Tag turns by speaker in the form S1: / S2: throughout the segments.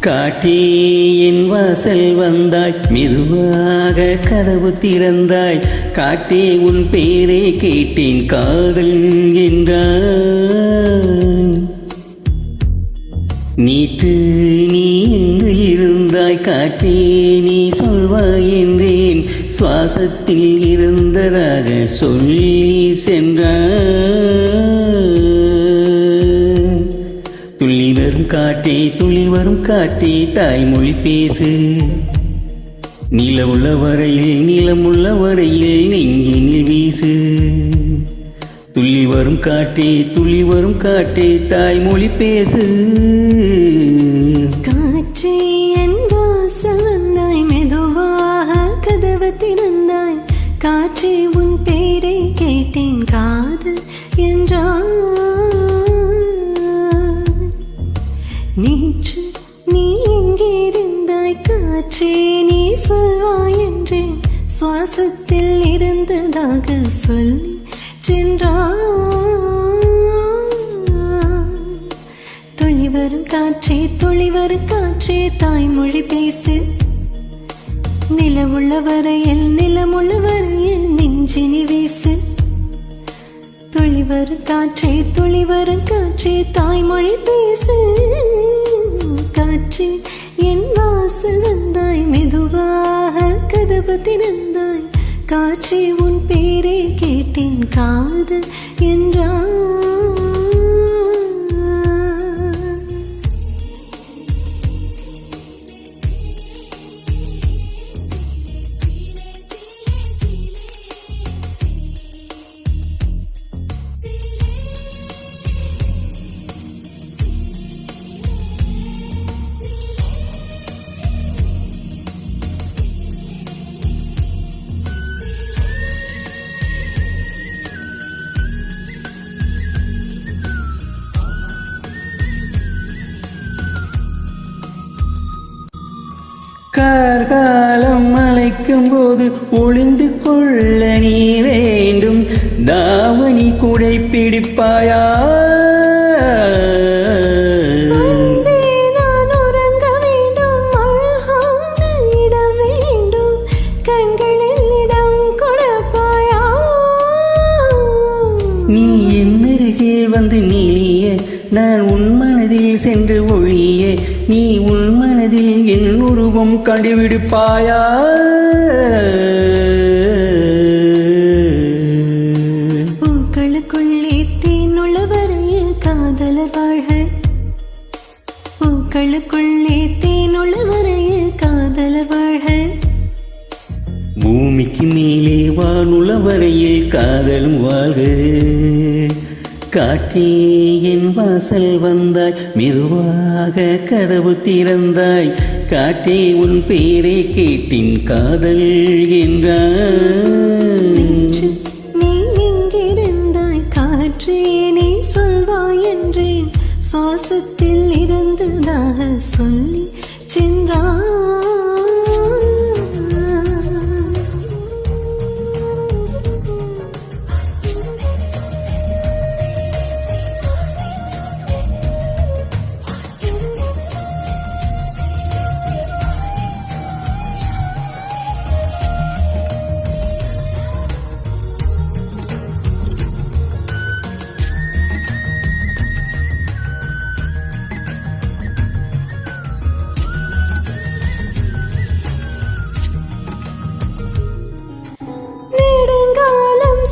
S1: காற்றே என் வாசல் வந்தாய், மெதுவாக கதவு திறந்தாய். காற்றே உன் பேரை கேட்டேன், காதல் என்றாய். நேற்று நீ எங்கு இருந்தாய், காற்றே நீ சொல்வாய் என்றேன். சுவாசத்தில் இருந்ததாக சொல்லி சென்றாய். துள்ளி வரும் காற்றே, துள்ளி வரும் காற்றே, தாய்மொழி பேசு. நிலவுள்ள வரையில், நிலமுள்ள வரையில் நெஞ்சினில் வீசு. துள்ளி வரும் காற்றே, துள்ளி வரும் காற்றே, தாய்மொழி பேசு.
S2: காற்றே என் வாசல் வந்தாய், மெதுவாக கதவு திறந்தாய். காற்றே உன் பேரை கேட்டேன், காதல் என்றாய். நேற்று நீ எங்கே இருந்தாய், காற்றே நீ சொல்வாய் என்றேன். சுவாசத்தில் இருந்ததாக சொல்லி சென்றாய். துளி வரும் காற்றே, துளி வரும் காற்றே, தாய்மொழி பேசு. நிலவுள்ள வரையில், நிலமுள்ள வரையில் நெஞ்சினி வீசு. துளி வரும் காற்றே, துளி வரும் காற்றே, தாய்மொழி பேசு. காற்றே என் வாசல் வந்தாய், மெதுவாக கதவு திறந்தாய். காற்றே உன் பேரை கேட்டேன், காதல் என்றாய்.
S1: கார்காலம் அழைக்கும் போது ஒளிந்து கொள்ள நீ வேண்டும். தாவணி குடை பிடிப்பாயா?
S2: நான் உறங்க வேண்டும், அழகான இடம் வேண்டும், கண்களில் இடம் கொடுப்பாயா?
S1: நீ என் அருகே வந்து நீளிய, நான் உன் மனதில் சென்று ஒழிய. நீ உன் மனதில் என் உருவம் கண்டுவிடுப்பாயா?
S2: பூக்களுக்குள்ளே தேனுள்ள வரையில் காதலர் வாழ்க. பூக்களுக்குள்ளே தேனுள்ள வரையில் காதலர் வாழ்க.
S1: பூமிக்கு மேலே வானுள்ள வரையில் காதலும் வாழ்க. காற்றே என் வாசல் வந்தாய், மெதுவாக கதவு திறந்தாய். காற்றே உன் பேரை கேட்டேன், காதல் என்றாய்.
S2: நேற்று நீ எங்கிருந்தாய், காற்றே நீ சொல்வாய் என்றேன். சுவாசத்தில் இருந்ததாக சொல்லி சென்றாய்.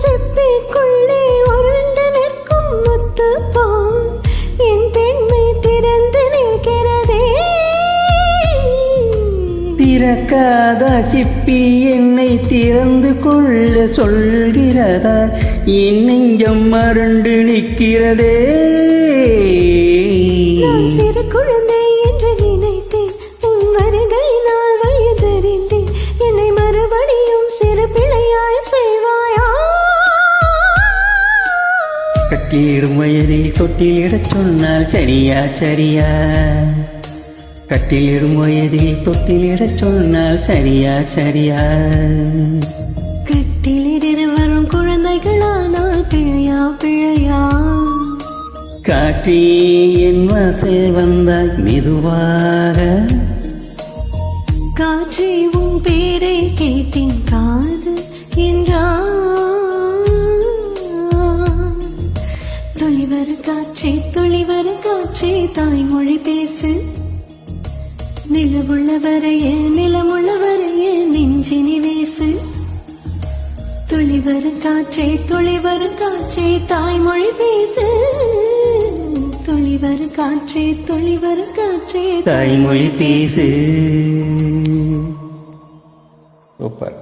S2: செப்பிக்குள்ளே உருண்டு நிற்கும் முத்து போல் என் பெண்மை திறந்து நிற்கிறதே.
S1: திறக்காத சிப்பி என்னை திறந்து கொள்ள சொல்கிறதா? என் நெஞ்சம் மறண்டு நிற்கிறதே.
S2: நான் சிறு குழந்தை என்று நினைத்தேன், உன் வருகை நான் வயதறிந்தேன். என்னை மறுபடியும் சிறு பிள்ளையாய் செய்வாயா?
S1: கட்டிலிடும் வயதில் தொட்டிலிடச் சொன்னால் சரியா சரியா? கட்டிலிடும் வயதில் தொட்டிலிடச் சொன்னால் சரியா சரியா?
S2: கட்டிலிட வரும் குழந்தைகளானால் பிழையா பிழையா?
S1: காற்றே என் வாசல் வந்தாய் மெதுவாக,
S2: காற்றே உன் பேரை கேட்டேன் காது என்றான். துளிவர காற்றே துளிவர காற்றே தாய்மொழி பேசு, நிலமுள்ள வரையில் நிலமுள்ள வரையில் நெஞ்சினி வீசு. துளிவர காற்றே துளிவர காற்றே தாய்மொழி பேசு, துளிவர காற்றே துளிவர காற்றே
S1: தாய்மொழி பேசு. சூப்பர்.